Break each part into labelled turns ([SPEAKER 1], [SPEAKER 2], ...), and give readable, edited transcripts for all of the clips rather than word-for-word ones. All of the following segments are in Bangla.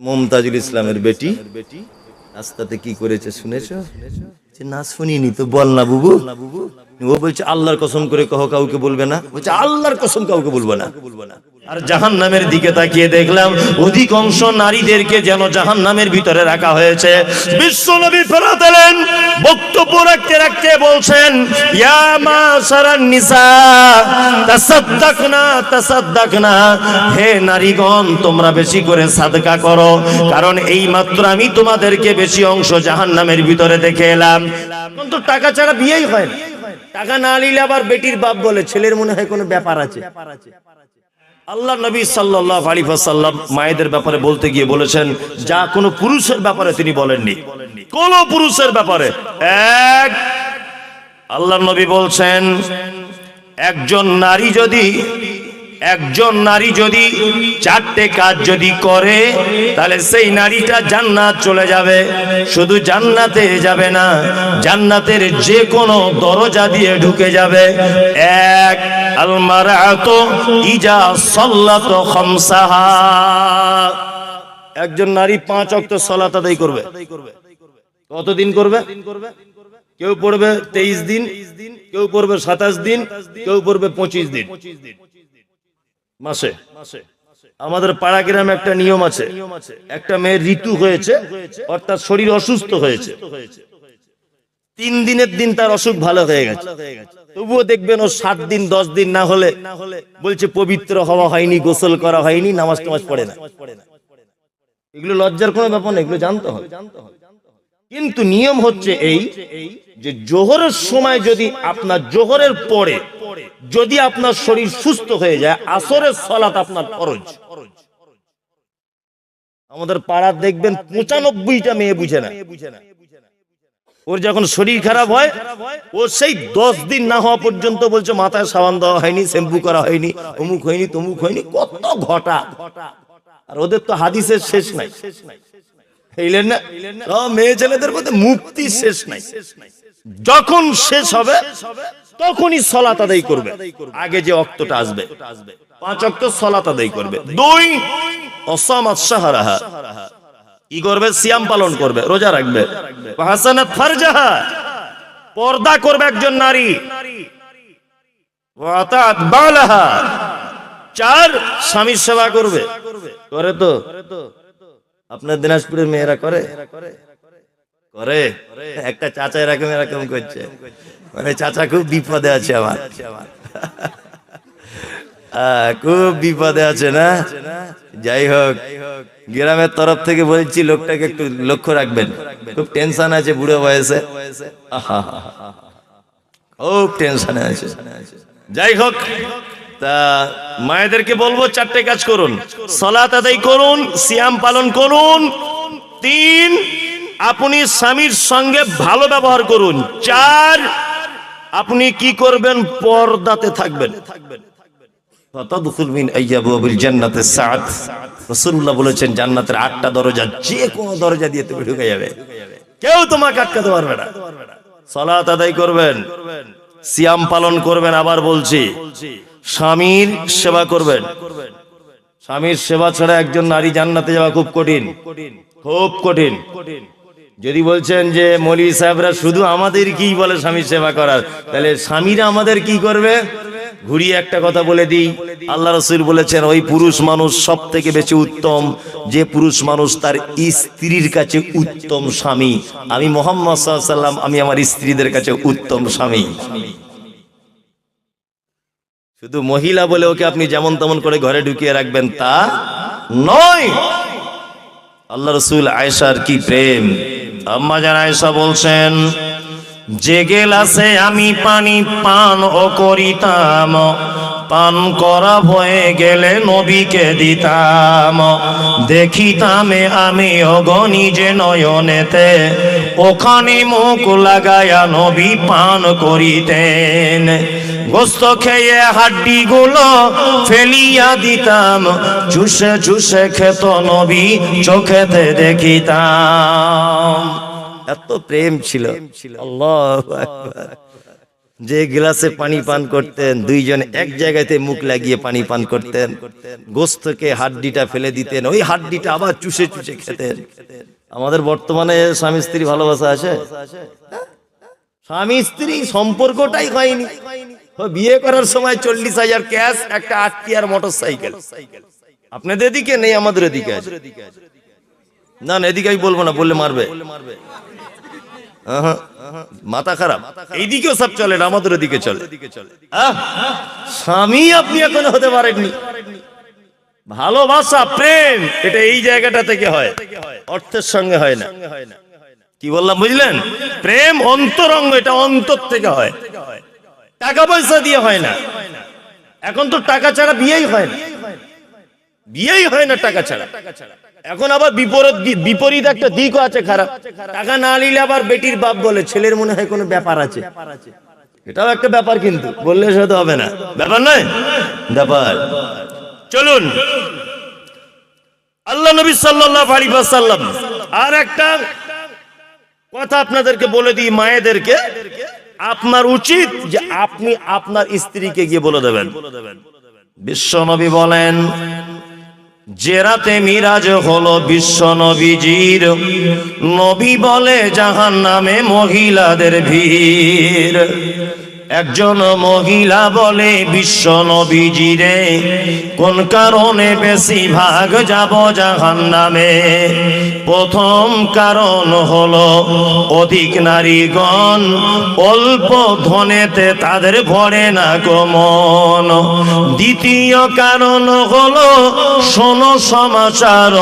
[SPEAKER 1] মুমতাজুল ইসলামের বেটি রাস্তাতে কি করেছে শুনেছো? যে না শুনিনি তো, বল না বুবু। ও বলছে আল্লাহর কসম করে কহ, কাউকে বলবে না। বলছে আল্লাহর কসম কাউকে বলবো না। আর জাহান্নামের দিকে তাকিয়ে দেখলাম অধিকাংশ নারীদেরকে যেন জাহান্নামের ভিতরে রাখা হয়েছে। বিশ্বনবী ফেরত এলেন, বক্তব্য রাখতে রাখতে বলছেন, ইয়া মাশারান নিসা তাসাদদাকনা তাসাদদাকনা, হে নারীগণ তোমরা বেশি করে সাদকা করো, কারণ এই মাত্র আমি তোমাদেরকে বেশি অংশ জাহান্নামের ভিতরে দেখে এলাম। কিন্তু টাকা ছাড়া বিয়েই হয় না। টাকা না নিলে আবার বেটির বাপ বলে, ছেলের মনে হয় কোনো ব্যাপার আছে। আল্লাহ নবী সাল্লাল্লাহু আলাইহি ওয়াসাল্লাম মায়েদের ব্যাপারে বলতে গিয়ে বলেছেন যা কোনো পুরুষের ব্যাপারে তিনি বলেননি। কোন পুরুষের ব্যাপারে এক, আল্লাহ নবী বলছেন একজন নারী যদি চারটে কাজ যদি করে তাহলে সেই নারীটা জান্নাত চলে যাবে। শুধু জান্নাতে যাবে না, জান্নাতের যে কোনো দরজা দিয়ে ঢুকে যাবে। এক, আল মারআতু ইজা সাল্লাত খামসাহা, একজন নারী 5 ওয়াক্ত সালাত আদায় করবে। কতদিন করবে? কেউ পড়বে 23 দিন, কেউ পড়বে 27 দিন, কেউ পড়বে 25 দিন মাসে। আমাদের পাড়া গ্রামে একটা নিয়ম আছে, একটা মেয়ের ঋতু হয়েছে অর্থাৎ শরীর অসুস্থ হয়েছে, 3 দিনের দিন তার অসুখ ভালো হয়ে গেছে, তবুও দেখবেন ও 7 দিন 10 দিন না হলে বলছে পবিত্র হওয়া হয়নি, গোসল করা হয়নি, নামাজ টামাজ পড়ে না। এগুলো লজ্জার কোনো ব্যাপার না, এগুলো জানতে হবে। কিন্তু নিয়ম হচ্ছে এই যে জোহরের সময় যদি আপনার জোহরের পরে যদি আপনার শরীর সুস্থ হয়ে যায়, আসরের সালাত আপনার ফরজ। আমাদের পাড়ার দেখবেন 95টা মেয়ে বুঝে না। ওর যখন শরীর খারাপ হয় ও সেই 10 দিন না হওয়া পর্যন্ত বলছে মাথায় সাবান দেওয়া হয়নি, শ্যাম্পু করা হয়নি, অমুক হয়নি তমুক হয়নি, কত ঘটা। আর ওদের তো হাদিসের শেষ নাই, মেয়ে ছেলেদের মধ্যে মুক্তি শেষ নাই। যখন শেষ হবে তখনই সালাত আদায় করবে, আগে যে ওয়াক্তটা আসবে 5 ওয়াক্ত সালাত আদায় করবে। 2, অসামাত শাহরাহা, কি করবে? সিয়াম পালন করবে, রোজা রাখবে। হাসানাত ফারজাহা, পর্দা করবে একজন নারী। ওয়াতাত বালাহা, 4, স্বামীর সেবা করবে। করে তো আপনার দিনাজপুরের মেয়েরা করে করে একটা চাচা এরকম করছে, মানে চাচা খুব বিপদে আছে, আমার খুব বিপদে আছে না। যাই হোক, গ্রামের তরফ থেকে বলছি লোকটাকে একটু লক্ষ্য রাখবেন, খুব টেনশন আছে বুড়ো বয়সে, খুব টেনশনে আছে। যাই হোক, তা মায়েদেরকে বলবো 4টে কাজ করুন, সালাত আদায় করুন, সিয়াম পালন করুন। 3, আপনি স্বামীর সঙ্গে ভালো ব্যবহার করুন। 4, আপনি কি করবেন? পর্দাতে থাকবেন। রাসূলুল্লাহ বলেছেন জান্নাতের 8টা দরজা, যে কোনো দরজা দিয়ে তুমি ঢুকে যাবে, কেউ তোমাকে আটকাতে পারবে না। সালাত আদায় করবেন, সিয়াম পালন করবেন। আবার বলছি, স্বামীর সেবা করবেন। স্বামীর সেবা ছাড়া একজন নারী জান্নাতে যাওয়া খুব কঠিন, খুব কঠিন। যদি বলছেন যে মৌলভী সাহেবরা শুধু আমাদের কি বলে স্বামীর সেবা করার, তাহলে স্বামীরা আমাদের কি করবে? ঘুরিয়ে একটা কথা বলে দিই, আল্লাহ রাসূল বলেছেন ওই পুরুষ মানুষ সব থেকে বেশি উত্তম যে পুরুষ মানুষ তার স্ত্রীর কাছে উত্তম স্বামী। আমি মুহাম্মদ সাল্লাল্লাহু আলাইহি ওয়াসাল্লাম, আমি আমার স্ত্রীদের কাছে উত্তম স্বামী। শুধু মহিলা বলে ওকে আপনি যেমন তেমন করে ঘরে ঢুকিয়ে রাখবেন তা নয়। আল্লাহ রাসূল আয়েশার কি প্রেম! আম্মা জান আয়েশা বলছেন, যে গেলাসে আমি পানি পান ও করিতাম, পান করা হয়ে গেলে নবীকে দিতাম, দেখিতামে আমি অগণি যে নয়নেতে, ওখানে মুখ লাগায়া নবী পান করিতেন। গোস্ত খেয়ে হাড্ডি গুলো ফেলিয়া দিতাম, চুষে চুষে খেত নবী চোখেতে দেখিতাম। এত প্রেম ছিল। আল্লাহু আকবার। যে গ্লাসে পানি পান করতেন দুইজন এক জায়গাতে মুখ লাগিয়ে পানি পান করতেন, গোস্তকে হাড্ডিটা ফেলে দিতেন, ওই হাড্ডিটা আবার চুষে চুষে খেতেন। আমাদের বর্তমানে স্বামী স্ত্রী ভালোবাসা আছে? স্বামী স্ত্রী সম্পর্কটাই হয়নি। বিয়ে করার সময় 40,000 ক্যাশ, একটা 8 টিয়ার মোটর সাইকেল। আপনাদের এদিকে নেই, আমাদের এদিকে আছে। না না, এদিকে আমি বলবো না, বললে মারবে। মাথা খারাপ, এইদিকেও সব চলে না, আমাদের ওদিকে চলে। স্বামী আপনি এখন হতে পারেননি। ভালোবাসা, প্রেম, এটা এই জায়গাটা থেকে হয়, অর্থের সঙ্গে হয় না। কি বললাম বুঝলেন? প্রেম অন্তরঙ্গ, এটা অন্তর থেকে হয়, টাকা পয়সা দিয়ে হয় না। এখন তো টাকা ছাড়া বিয়েই হয় না, বিয়েই হয় না টাকা ছাড়া। এখন আবার বিপরীত একটা দিকও আছে, খারাপ। টাকা না নিলে আবার বেটির বাপ বলে ছেলের মনে হয় কোনো ব্যাপার আছে। এটাও একটা ব্যাপার, কিন্তু বললে সেটা হবে না, ব্যাপার নয়, ব্যাপার। চলুন, আল্লাহ নবী সাল্লাল্লাহু আলাইহি ওয়াসাল্লাম আর একটা কথা আপনাদেরকে বলে দিই, মায়েদেরকে আপনার উচিত যে আপনি আপনার স্ত্রীকে গিয়ে বলে দেবেন। বিশ্ব নবী বলেন, যে রাতে মিরাজ হলো বিশ্ব নবীজির, নবী বলে জাহান্নামে মহিলাদের ভিড়। একজন মহিলা বলে, বিশ্ব নবীজিরে, কোন কারণে বেশি ভাগ যাব জাহান্নামে? প্রথম কারণ হলো অধিক নারীগণ, অল্প ধনেতে তাদের ভরে না গো মন। দ্বিতীয় কারণ হলো শোনো সমাচার,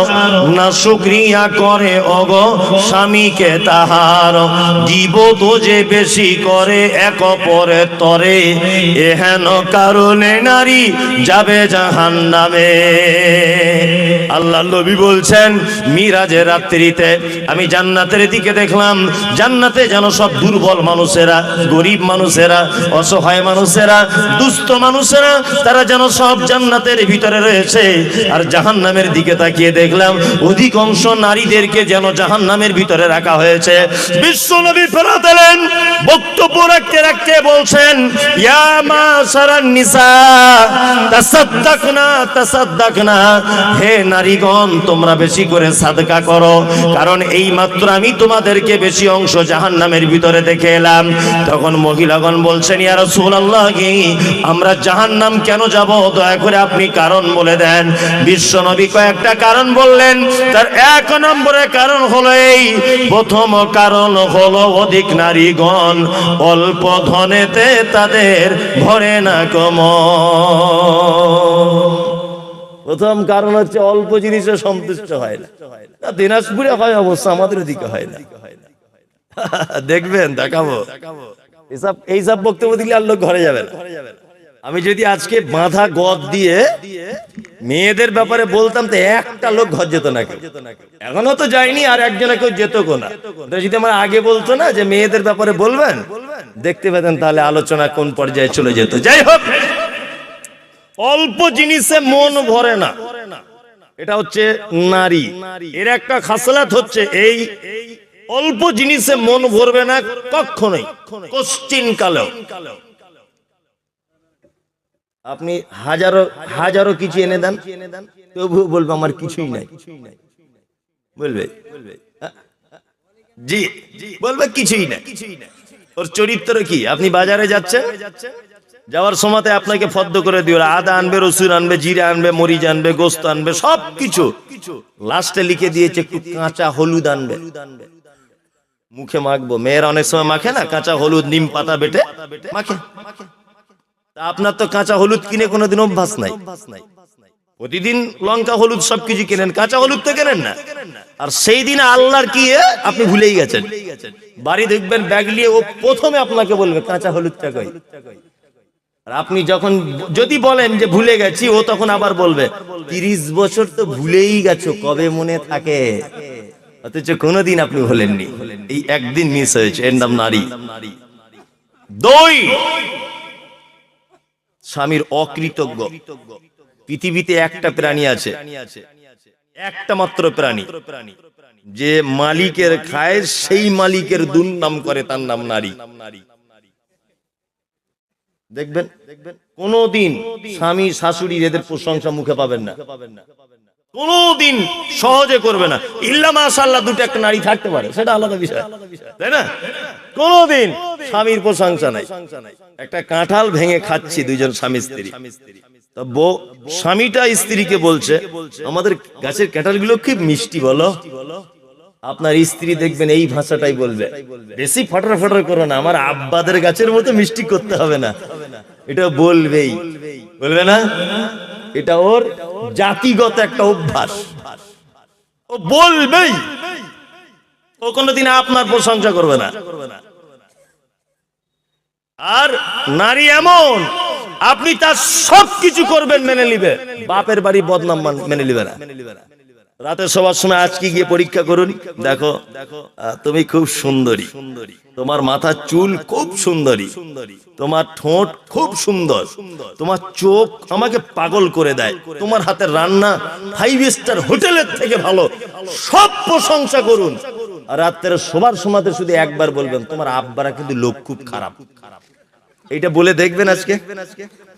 [SPEAKER 1] না শুকরিয়া করে ওগো স্বামীকে তাহার। গীবত যে বেশি করে এক অপরের তরে, এহেন কারণে নারী যাবে জাহান্নামে। আল্লাহ নবী বলছেন, মিরাজের রাত্রিতে আমি জান্নাতের দিকে দেখলাম, জান্নাতে যেন সব দুর্বল মানুষেরা, গরিব মানুষেরা, অসহায় মানুষেরা, দুস্থ মানুষেরা, তারা যেন সব জান্নাতের ভিতরে রয়েছে। আর জাহান্নামের দিকে তাকিয়ে দেখলাম অধিকাংশ নারীদেরকে যেন জাহান্নামের ভিতরে রাখা হয়েছে। বিশ্ব নবী ফেরত এলেন, বক্তব্য রাখতে রাখতে বলছেন, ইয়া মাশারান নিসা তাসাদদাকনা তাসাদদাকনা, হে নারীগণ তোমরা বেশি করে সাদকা করো, কারণ এই মাত্র আমি তোমাদেরকে বেশি অংশ জাহান্নামের ভিতরে দেখে এলাম। তখন মহিলাগণ বলছেন, ইয়া রাসূলুল্লাহ, আমরা জাহান্নাম কেন যাব? দয়া করে আপনি কারণ বলে দেন। বিশ্ব নবী কয়েকটা কারণ বললেন। তার এক নম্বরে কারণ হলো এই, প্রথম কারণ হলো অধিক নারীগণ, অল্প ধনেতে তাদের ভরে না কম। প্রথম কারণ হচ্ছে অল্প জিনিসে সন্তুষ্ট হয় না। দিনাজপুরে হয় অবশ্য, আমাদের দিকে হয় না। দেখবেন, দেখাবো। এইসব বক্তব্য দিলে আর লোক ঘরে যাবে না। আমি যদি আজকে বাঁধা গদ দিয়ে মেয়েদের ব্যাপারে বলতাম, তো একটা লোক ঘর যেত না। এখনো তো যায়নি, আর একজনে কেউ যেত না। যদি আমার আগে বলতো না যে মেয়েদের ব্যাপারে বলবেন, দেখতে পেতেন তাহলে আলোচনা কোন পর্যায়ে চলে যেত। যাই হোক, অল্প জিনিসে মন ভরে না, এটা হচ্ছে নারী। এর একটা খাসলাত হচ্ছে এই, অল্প জিনিসে মন ভরবে না কখনোই, কোশ্চিন কালেও। আপনি হাজারো হাজারো কিছু এনে দেন, তবু বলবে আমার কিছুই নাই, বলবে জি, বলবে কিছুই নাই। ওর চরিত্র কি? আপনি বাজারে যাচ্ছেন, যাওয়ার সময় আপনাকে ফদ্দ করে দিও, আদা আনবে, রসুন আনবে, জিরা আনবে, মরিচ আনবে, গোস্ত আনবে, সব কিছু। লাস্টে লিখে দিয়েছে একটু কাঁচা হলুদ আনবে, মুখে মাখবো। মেয়েরা অনেক সময় মাখে না কাঁচা হলুদ, নিম পাতা বেটে মাখে। আপনার তো কাঁচা হলুদ কিনে কোনোদিন অভ্যাস নাই, প্রতিদিন লঙ্কা হলুদ সবকিছু কেনেন, কাঁচা হলুদ তো কেনেন না। আর সেই দিন আল্লাহর কি আপনি ভুলেই গেছেন। বাড়ি দেখবেন ব্যাগ নিয়ে, ও প্রথমে আপনাকে বলবে কাঁচা হলুদটা কই। আর আপনি যখন যদি বলেন যে ভুলে গেছি, ও তখন আবার বলবে 30 বছর তো ভুলেই গেছো, কবে মনে থাকে। অথচ কোনোদিন আপনি ভুলেননি, এই একদিন মিস হয়েছে। এর নাম নারী। দুই, স্বামীর অকৃতজ্ঞ। পৃথিবীতে একটা প্রাণী আছে, একটা মাত্র প্রাণী, যে মালিকের খায় সেই মালিকের দুর্নাম করে, তার নাম নারী। দেখবেন কোনদিন স্বামী শাশুড়ি এদের প্রশংসা মুখে পাবেন না, কোনদিন সহজে করবে না। ইল্লা মাশাআল্লাহ দুটো একটা নারী থাকতে পারে, সেটা আলাদা বিষয়, তাই না? কোনদিন স্বামীর প্রশংসা নাই। একটা কাঁঠাল ভেঙে খাচ্ছি দুইজন স্বামী স্ত্রী, তো স্বামীটা স্ত্রীকে বলছে আমাদের গাছের কাঁঠালগুলো খুব মিষ্টি, বলো। আপনার স্ত্রী দেখবেন এই ভাষাটাই বলবে, বেশি ফটার ফটার করো না, আমার আব্বাদের গাছের মতো মিষ্টি করতে হবে না। এটা বলবেই, বলবে না? এটা ওর জাতিগত একটা অভ্যাস, ও বলবেই। ও কোনোদিন আপনার প্রশংসা করবে না। আর নারী এমন, আপনি তার সবকিছু করবেন মেনে নিবে, বাপের বাড়ি বদনাম মেনে নিবে না। রাতে সবার সময় আজকে গিয়ে পরীক্ষা করুন, দেখো তুমি খুব সুন্দরী, তোমার মাথার চুল খুব সুন্দরী, তোমার ঠোঁট খুব সুন্দর, তোমার চোখ আমাকে পাগল করে দেয়, তোমার হাতের রান্না 5 স্টার হোটেলের থেকে ভালো, সব প্রশংসা করুন। আর রাত্রে সবার সময়তে শুধু একবার বলবেন তোমার আব্বারা কিন্তু লোক খুব খারাপ। এইটা বলে দেখবেন আজকে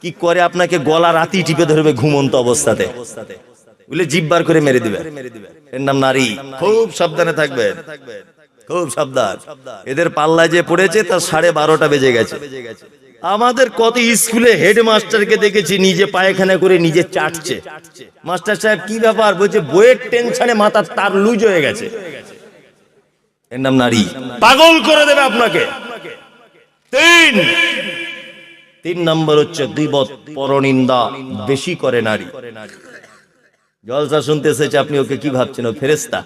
[SPEAKER 1] কি করে, আপনাকে গলা রাতি টিপে ধরবে ঘুমন্ত অবস্থাতে, বলে জিব্বার করে মেরে দিবে। এর নাম নারী। খুব সাবধানে থাকবেন, খুব সাবধান। এদের পাল্লায় যে পড়েছে তার 12:30 বেজে গেছে। আমাদের কত স্কুলে হেডমাস্টারকে দেখেছি নিজে পায়খানা করে নিজে চাটছে। মাস্টার সাহেব কি ব্যাপার? বলছে বইয়ের টেনশনে মাথার তার লুজ হয়ে গেছে। এর নাম নারী, পাগল করে দেবে আপনাকে। 3 নম্বর হচ্ছে গীবত, পরনিন্দা বেশি করে নারী। জলসা শুনতে এসেছে, আপনি ওকে কি ভাবছেন? ও ফেরেশতা,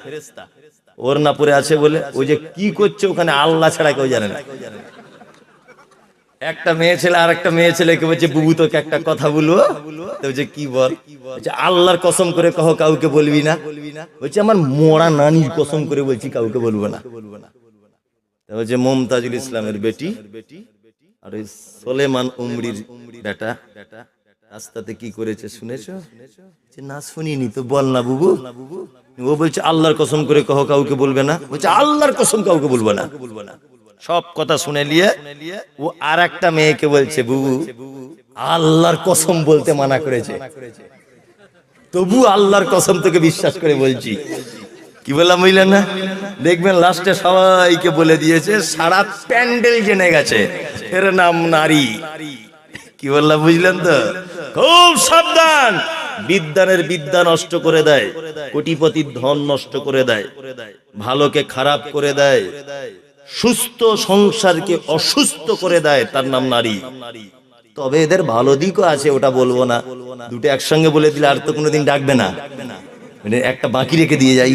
[SPEAKER 1] ওর না পরে আছে বলে ওই যে কি করছে ওখানে আল্লাহ ছাড়া কেউ জানে না। একটা মেয়ে ছেলে আর একটা মেয়ে ছেলেকে বলছে বুবু তোকে একটা কথা বলবো, বলছে কি বল? আল্লাহর কসম করে কহ কাউকে বলবি না। বলছে আমার মরা নানির কসম করে বলছি কাউকে বলবো না। বলছে মুমতাজুল ইসলামের বেটি আর ওই সোলেমান উমরির বেটা রাস্তাতে কি করেছে শুনেছো? না শুনিনি তো, বল না বুবু। ও বলছে আল্লাহর কসম করে কহ কাউকে বলবে না। বলছে আল্লাহর কসম কাউকে বলবো না। সব কথা শুনে নিয়ে ও আর একটা মেয়েকে বলছে বুবু আল্লাহর কসম বলতে মানা করেছে, তবু আল্লাহর কসম তোকে বিশ্বাস করে বলছি। কি বললাম বুঝলেন না? দেখবেন লাস্টে সবাইকে বলে দিয়েছে, সারা প্যান্ডেল জেনে গেছে এর নাম নারী। কি বললাম বুঝলেন তো? খুব সাবধান। বিদ্যানের বিদ্যা নষ্ট করে দেয়, কোটিপতির ধন নষ্ট করে দেয়, ভালোকে খারাপ করে দেয়, সুস্থ সংসারকে অসুস্থ করে দেয়, তার নাম নারী। তবে এদের ভালো দিকও আছে, ওটা বলবো না। দুটো একসঙ্গে বলে দিলে আর তো কোনোদিন ডাকবে না, মানে একটা বাকি রেখে দিয়ে যাই।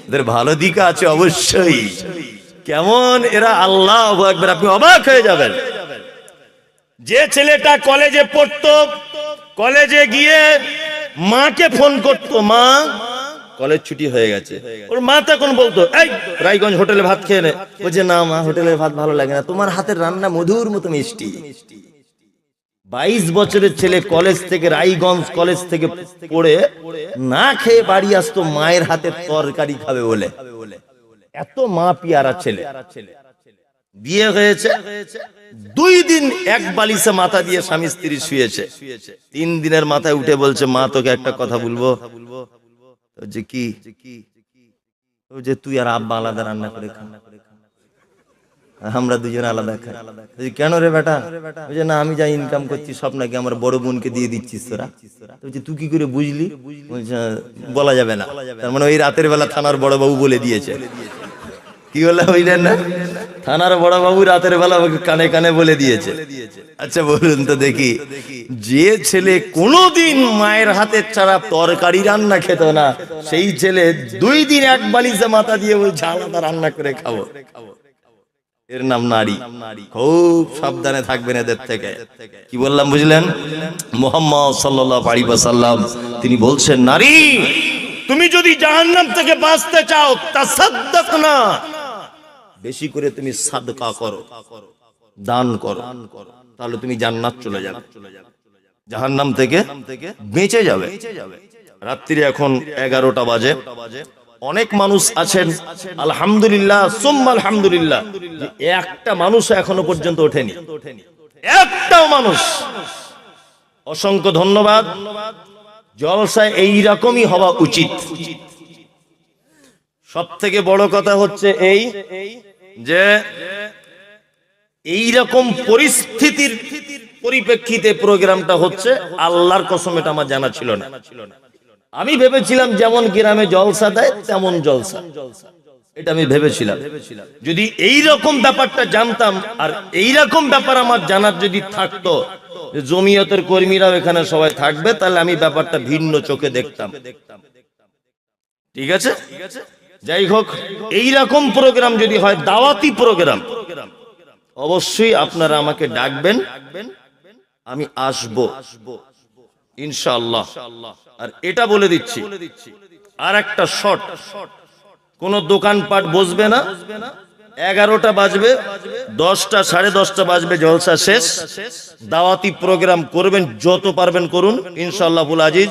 [SPEAKER 1] এদের ভালো দিক আছে অবশ্যই। কেমন এরা, আল্লাহু আকবার, আপনি অবাক হয়ে যাবেন। যে ছেলেটা কলেজে পড়তো, কলেজে গিয়ে মাকে ফোন করতো, মা কলেজ ছুটি হয়ে গেছে, ওর মা তখন বলতো এই রায়গঞ্জ হোটেলে ভাত খেয়ে নে। বলছে না মা, হোটেলের ভাত ভালো লাগে না, তোমার হাতের রান্না মধুর মতো মিষ্টি। 22 বছরের ছেলে কলেজ থেকে, রায়গঞ্জ কলেজ থেকে পড়ে না খেয়ে বাড়ি আসতো মায়ের হাতের তরকারি খাবে বলে। এত মা পিয়ারা ছেলে। বিয়ে হয়েছে 2 দিন এক বালিশে মাথা দিয়ে স্বামী স্ত্রী শুয়েছে। 3 দিনের মাথায় উঠে বলছে মা তোকে একটা কথা বলবো। যে কি? যে তুই আর আব্বা আলাদা রান্না করে খা, আমরা দুজন আলাদা খাই। কেন রে বেটা? বলছে না আমি যা ইনকাম করছি সব নাকি আমার বড় বোনকে দিয়ে দিচ্ছিস তোরা। বলছে তুই কি করে বুঝলি? বলছে বলা যাবে না। তার মানে ওই রাতের বেলা থানার বড় বাবু বলে দিয়েছে। কি বললাম বুঝলেন না? থানার বড় বাবু রাতের বেলা কানে কানে বলে দিয়েছে। আচ্ছা বলুন তো দেখি, যে ছেলে কোনোদিন মায়ের হাতের ছাড়া তরকারি রান্না খেত না, সেই ছেলে 2 দিন এক বালিশে মাথা দিয়ে বলছে আলাদা রান্না করে খাবো, এর নাম নারী। খুব সাবধানে থাকবেন এদের থেকে। কি বললাম বুঝলেন? মুহাম্মদ সাল্লাল্লাহু আলাইহি ওয়াসাল্লাম তিনি বলছেন, নারী তুমি যদি জাহান্নাম থেকে বাঁচতে চাও তাসাদদাক না, বেশি করে তুমি সাদকা করো, দান করো, তাহলে তুমি জান্নাত চলে যাবে, জাহান্নাম থেকে বেঁচে যাবে। রাত্রি এখন 11টা বাজে। অনেক মানুষ আছেন আলহামদুলিল্লাহ সুম্মা আলহামদুলিল্লাহ, একটা মানুষ এখনো পর্যন্ত ওঠেনি। একটাও মানুষ। অসংখ্য ধন্যবাদ। জলসায় এইরকমই হওয়া উচিত। সব থেকে বড় কথা হচ্ছে এই যে এইরকম পরিস্থিতির পরিপ্রেক্ষিতে প্রোগ্রামটা হচ্ছে, আল্লাহর কসম এটা আমার জানা ছিল না। আমি ভেবেছিলাম যেমন গ্রামে জলসা দেয় তেমন জলসা, এটা আমি ভেবেছিলাম। যদি এইরকম ব্যাপারটা জানতাম আর এইরকম ব্যাপার আমার জানার যদি থাকতো, জমিয়তের কর্মীরাও এখানে সবাই থাকবে, তাহলে আমি ব্যাপারটা ভিন্ন চোখে দেখতাম। ঠিক আছে, যাই হোক, এইরকম প্রোগ্রাম যদি হয়, দাওয়াতি প্রোগ্রাম, অবশ্যই আপনারা আমাকে ডাকবেন, আমি আসব ইনশাআল্লাহ। আর এটা বলে দিচ্ছি, আর একটা শর্ট, কোন দোকানপাট বসবে না। 11টা বাজবে, 10টা 10:30 বাজবে জলসা শেষ। দাওয়াতি প্রোগ্রাম করবেন, যত পারবেন করুন ইনশাআল্লাহ বুল আজিজ।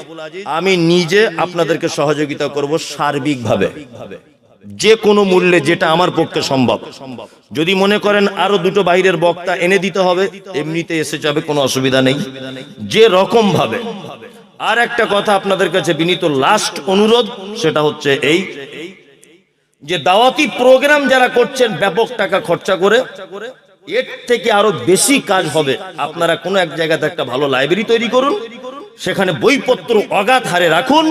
[SPEAKER 1] আমি নিজে আপনাদেরকে সহযোগিতা করব সার্বিকভাবে, যে কোনো মূল্যে, যেটা আমার পক্ষে সম্ভব। যদি মনে করেন আরো দুটো বাইরের বক্তা এনে দিতে হবে, এমনিতে এসে যাবে, কোনো অসুবিধা নেই, যে রকম ভাবে। আর একটা কথা আপনাদের কাছে বিনীত লাস্ট অনুরোধ, সেটা হচ্ছে এই যে দাওয়াতি প্রোগ্রাম যারা করছেন ব্যাপক টাকা খরচা করে, এর থেকে আরো বেশি কাজ হবে। আপনারা কোনো এক জায়গাতে একটা ভালো লাইব্রেরি তৈরি করুন, সেখানে বইপত্র অগাধ হারে রাখুন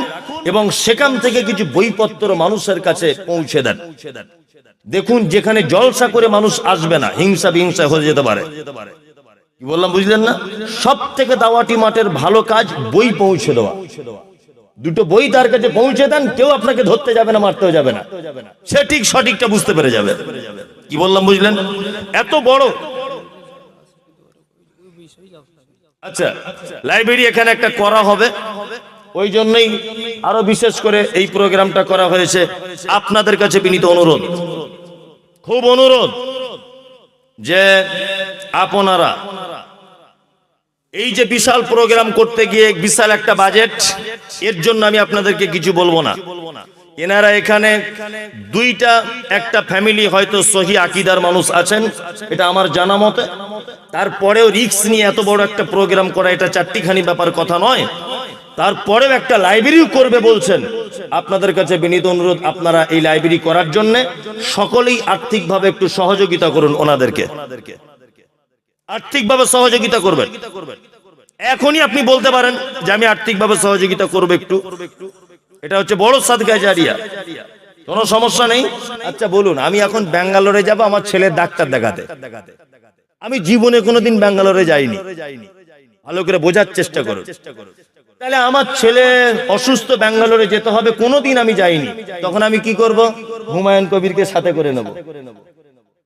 [SPEAKER 1] এবং সেখান থেকে কিছু বইপত্র মানুষের কাছে পৌঁছে দেন। দেখুন, যেখানে জলসা করে মানুষ আসবে না, হিংসা বিহিংসা হয়ে যেতে পারে। কি বললাম বুঝলেন না? সব থেকে দাওয়াতি মাঠের ভালো কাজ বই পৌঁছে দেওয়া। দুটো বই তার কাছে পৌঁছে দেন, কেউ আপনাকে ধরতে যাবে না, মারতেও যাবে না, সে ঠিক সঠিকটা বুঝতে পেরে যাবে। কি বললাম বুঝলেন? এত বড় আচ্ছা লাইব্রেরি এখানে একটা করা হবে, ওই জন্যই আরো বিশেষ করে এই প্রোগ্রামটা করা হয়েছে। আপনাদের কাছে বিনীত অনুরোধ, খুব অনুরোধ, যে আপনারা এই যে বিশাল প্রোগ্রাম করতে গিয়ে বিশাল একটা বাজেট, এর জন্য আমি আপনাদেরকে কিছু বলবো না। এনারা এখানে দুইটা একটা ফ্যামিলি হয়তো সহি আকীদার মানুষ আছেন, এটা আমার জানা মতে। তারপরেও রিস্ক নিয়ে এত বড় একটা প্রোগ্রাম করা, এটা চারটিখানি ব্যাপার কথা নয়। তারপরেও একটা লাইব্রেরিও করবে বলছেন। আপনাদের কাছে বিনীত অনুরোধ, আপনারা এই লাইব্রেরি করার জন্য সকলেই আর্থিকভাবে একটু সহযোগিতা করুন ওনাদেরকে, আর্থিকভাবে সহযোগিতা করবেন। এখনই আপনি বলতে পারেন যে আমি আর্থিকভাবে সহযোগিতা করবো একটু, এটা হচ্ছে বড় সাদকা জারিয়া, কোনো সমস্যা নেই। আচ্ছা বলুন, আমি এখন ব্যাঙ্গালোরে যাব আমার ছেলের ডাক্তার দেখাতে, আমি জীবনে কোনোদিন ব্যাঙ্গালোরে যাইনি, ভালো করে বোঝার চেষ্টা করুন। তাহলে আমার ছেলে অসুস্থ, ব্যাঙ্গালোরে যেতে হবে, কোনোদিন আমি যাইনি, তখন আমি কি করব? হুমায়ুন কবিরকে সাথে করে নেব,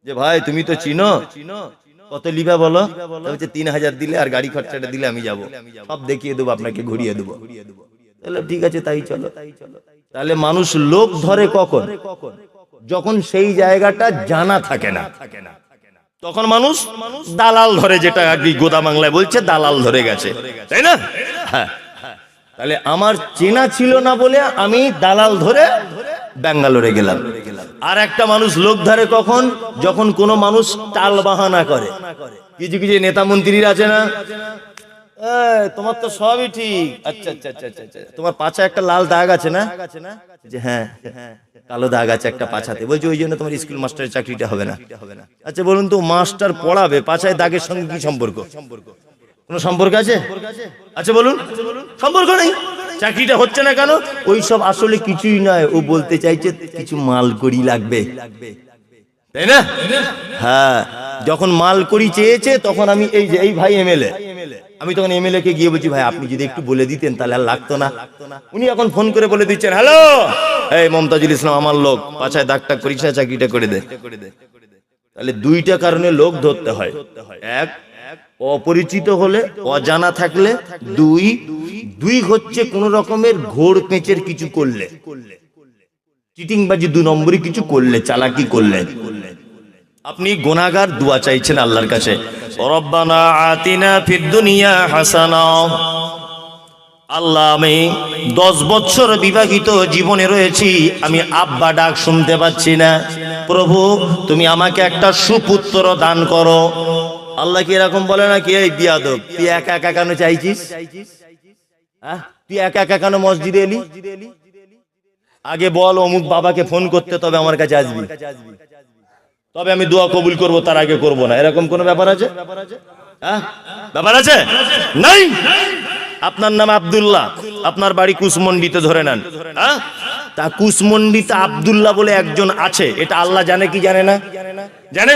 [SPEAKER 1] যে ভাই তুমি তো চিনো, কত লিবা বলো? 3000 দিলে আর গাড়ি খরচাটা দিলে আমি যাব, সব দেখিয়ে দেবো, আপনাকে ঘুরিয়ে দেবো। তাহলে ঠিক আছে, তাই চলো। তাহলে মানুষ লোক ধরে কখন? যখন সেই জায়গাটা জানা থাকে না, তখন মানুষ দালাল ধরে, যেটা আগে গোদা বাংলায় বলছে দালাল ধরে গেছে, তাই না? হ্যাঁ, তাহলে আমার চেনা ছিল না বলে আমি দালাল ধরে ব্যাঙ্গালোরে গেলাম। আর একটা মানুষ লোক ধরে কখন? যখন কোনো মানুষ টাল বাহানা করে। কিছু কিছু নেতা মন্ত্রীরা আছে না, তোমার তো সবই ঠিক, আচ্ছা আচ্ছা আচ্ছা আচ্ছা, তোমার পাছা একটা লাল দাগ আছে না? যে হ্যাঁ, কালো দাগ আছে একটা পাছাতে, বলছে ওই জন্য তোমার স্কুল মাস্টারের চাকরিটা হবে না। আচ্ছা বলুন তো, মাস্টার পড়াবে, পাছায় দাগের সঙ্গে কি সম্পর্ক? কোনো সম্পর্ক আছে? আচ্ছা বলুন, সম্পর্ক নেই। চাকরিটা হচ্ছে না কেন? ওই সব আসলে কিছুই নয়, ও বলতে চাইছে কিছু মাল করি লাগবে, তাই না? হ্যাঁ, যখন মাল করি চেয়েছে, তখন আমি এই যে এই ভাই এমএলএ, আমি তখন এমএলএ কে গিয়ে বলছি, ভাই আপনি যদি একটু বলে দিতেন তাহলে আর লাগতো না। উনি এখন ফোন করে বলে দিচ্ছেন, হ্যালো এই মমতাজুল ইসলাম আমার লোক, পাছায় দাগটা করিস, চাকরিটা করে দে। তাহলে দুইটা কারণে লোক ধরতে হয়। এক, অপরিচিত হলে, অজানা থাকলে। দুই হচ্ছে কোন রকমের ঘোর পেঁচের কিছু করলে, চিটিংবাজি 2 নম্বরই কিছু করলে, চালাকি করলে, আপনি গুনাহগার, দোয়া চাইছেন আল্লাহর কাছে, রব্বানা আতিনা ফিদ দুনিয়া হাসানা। আল্লাহ, আমি 10 বছর বিবাহিত জীবনে রয়েছি, আমি আব্বা ডাক শুনতে পাচ্ছি না, প্রভু তুমি আমাকে একটা সুপুত্র দান করো। আল্লাহ কি এরকম বলে না কি এই বিয়াদব তুই একা একা কেন চাইছিস, তুই একা একা কেন মসজিদে এলি, আগে বল অমুক বাবাকে ফোন করতে তবে আমার কাছে আসবি, তবে আমি দোয়া কবুল করব, তার আগে করব না। এরকম কোন ব্যাপার আছে? ব্যাপার আছে? নাই। আপনার নাম আব্দুল্লাহ, আপনার বাড়ি কুসমন্ডিতে ধরে নেন, তা কুসমন্ডিতে আব্দুল্লাহ বলে একজন আছে, এটা আল্লাহ জানে কি জানে না? জানে।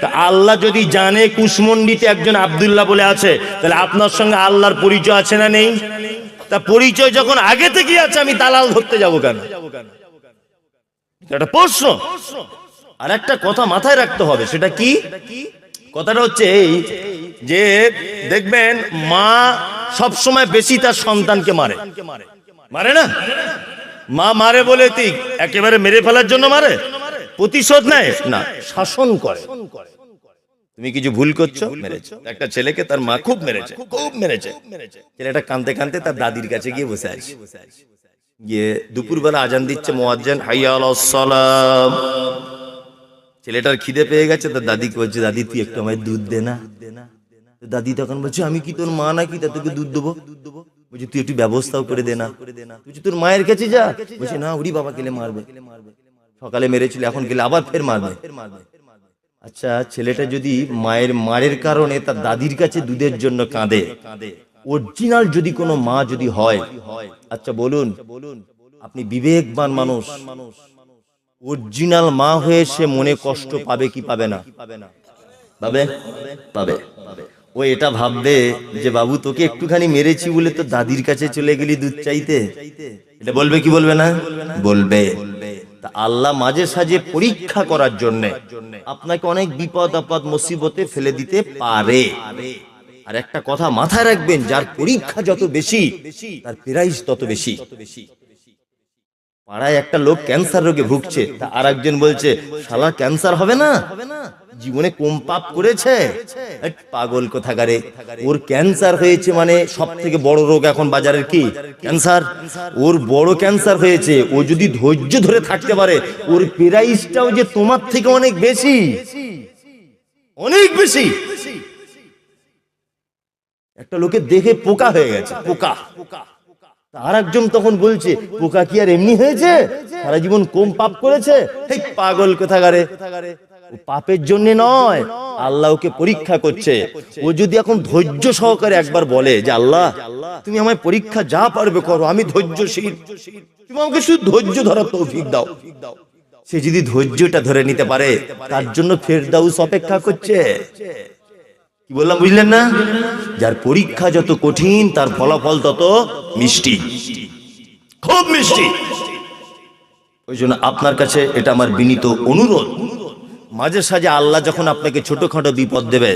[SPEAKER 1] তা আল্লাহ যদি জানে কুসমন্ডিতে একজন আব্দুল্লাহ বলে আছে, তাহলে আপনার সঙ্গে আল্লাহর পরিচয় আছে না নেই? তা পরিচয় যখন আগে থেকে আছে, আমি দালাল ধরতে যাবো কেন? এটা প্রশ্ন। আর একটা কথা মাথায় রাখতে হবে, সেটা কি? কথাটা হচ্ছে এই যে দেখবেন মা সব সময় বেশি তার সন্তানকে মারে, মারে না? মা মারে বলে তুই একেবারে মেরে ফেলার জন্য মারে? প্রতিশোধ নেয় না, শাসন করে। তুমি কিছু ভুল করছো, মেরেছে। একটা ছেলেকে তার মা খুব মেরেছে, খুব মেরেছে। ছেলেটা কাঁদতে কাঁদতে তার দাদির কাছে গিয়ে বসে আছে। গিয়ে দুপুরবেলা আজান দিচ্ছে মুয়াজ্জিন, হাইয়া আলাস সালাম। ছেলেটার খিদে পেয়ে গেছে, তার দাদিকে বলছে, দাদি তুই একটু আমায় দুধ দে না। দাদি তখন বলছে, আমি কি তোর মা নাকি তা তোকে দুধ দেবো? বলছে তুই একটু ব্যবস্থাও করে দে না। বলছে তোর মায়ের কাছে যা। বলছে না, ওরি বাবা গেলে মারবে, সকালে মেরেছিল, এখন গেলে আবার ফের মারবে। আচ্ছা, ছেলেটা যদি মায়ের কারণে তার দাদির কাছে দুধের জন্য কাঁদে, অরিজিনাল যদি কোনো মা যদি হয়, আচ্ছা বলুন, আপনি বিবেকবান মানুষ, অরিজিনাল মা হয়ে সে মনে কষ্ট পাবে কি পাবে না? পাবে, পাবে। ও এটা ভাববে যে বাবু তোকে একটুখানি মেরেছি বলে তো দাদির কাছে চলে গেলি দুধ চাইতে, এটা বলবে কি বলবে না? বলবে। তা আল্লাহ মাঝে সাঝে পরীক্ষা করার জন্য আপনাকে অনেক বিপদ আপদ মুসিবতে ফেলে দিতে পারে। আর একটা কথা মাথায় রাখবেন, যার পরীক্ষা যত বেশি তার প্রাইজ তত বেশি। পাড়ায় একটা লোক ক্যান্সার রোগে ভুগছে, তা আর একজন বলছে শালা ক্যান্সার হবে না, জীবনে কম পাপ করেছে। পাগল কোথাকারে, ওর ক্যান্সার হয়েছে মানে সব থেকে বড় রোগ এখন বাজারের কি? ক্যান্সার। ওর বড় ক্যান্সার হয়েছে, ও যদি ধৈর্য ধরে থাকতে পারে, ওর প্রাইজটাও যে তোমার থেকে অনেক বেশি, অনেক বেশি। একটা লোকে দেখে পোকা হয়ে গেছে, পোকা। আর একজন তখন বলছে পোকা কি আর এমনি হয়েছে, সারা জীবন কম পাপ করেছে। পাগল কোথাকারে, পাপের জন্য নয়, আল্লাহ ওকে পরীক্ষা করছে। ও যদি এখন ধৈর্য সহকারে একবার বলে যে আল্লাহ তুমি আমায় পরীক্ষা যা পারবে করো, আমি ধৈর্যশীল, তুমি আমাকে শুধু ধৈর্য ধরার তৌফিক দাও। সে যদি ধৈর্যটা ধরে নিতে পারে, তার জন্য ফেরদাউস অপেক্ষা করছে। কি বললাম বুঝলেন না? যার পরীক্ষা যত কঠিন, তার ফলাফল তত মিষ্টি, খুব মিষ্টি। ওই জন্য আপনার কাছে এটা আমার বিনীত অনুরোধ, মাঝে সাঝে আল্লাহ যখন আপনাকে ছোটখাটো বিপদ দেবে,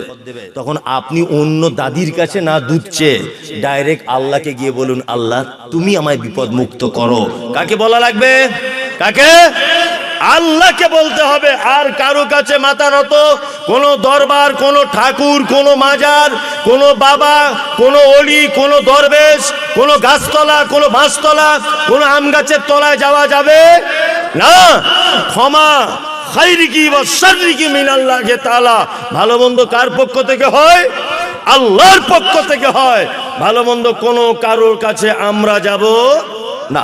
[SPEAKER 1] তখন আপনি অন্য দাদির কাছে না দুধ চেয়ে ডাইরেক্ট আল্লাহকে গিয়ে বলুন, আল্লাহ তুমি আমায় বিপদ মুক্ত করো। কাকে বলা লাগবে? কাকে? আল্লাহকে বলতে হবে। আর কারো কাছে মাথা নত, কোন দরবার, কোন ঠাকুর, কোন মাজার, কোন বাবা, কোন অলি, কোন দরবেশ, কোন গাছতলা, কোন বাঁশতলা, কোন আম গাছের তলায় যাওয়া যাবে না। ক্ষমা খাইরিকি ওয়া শাররিকি মিনাল্লাহি তাআলা। ভালো মন্দ কার পক্ষ থেকে হয়? আল্লাহর পক্ষ থেকে হয়। ভালো মন্দ কোন কারোর কাছে আমরা যাব না।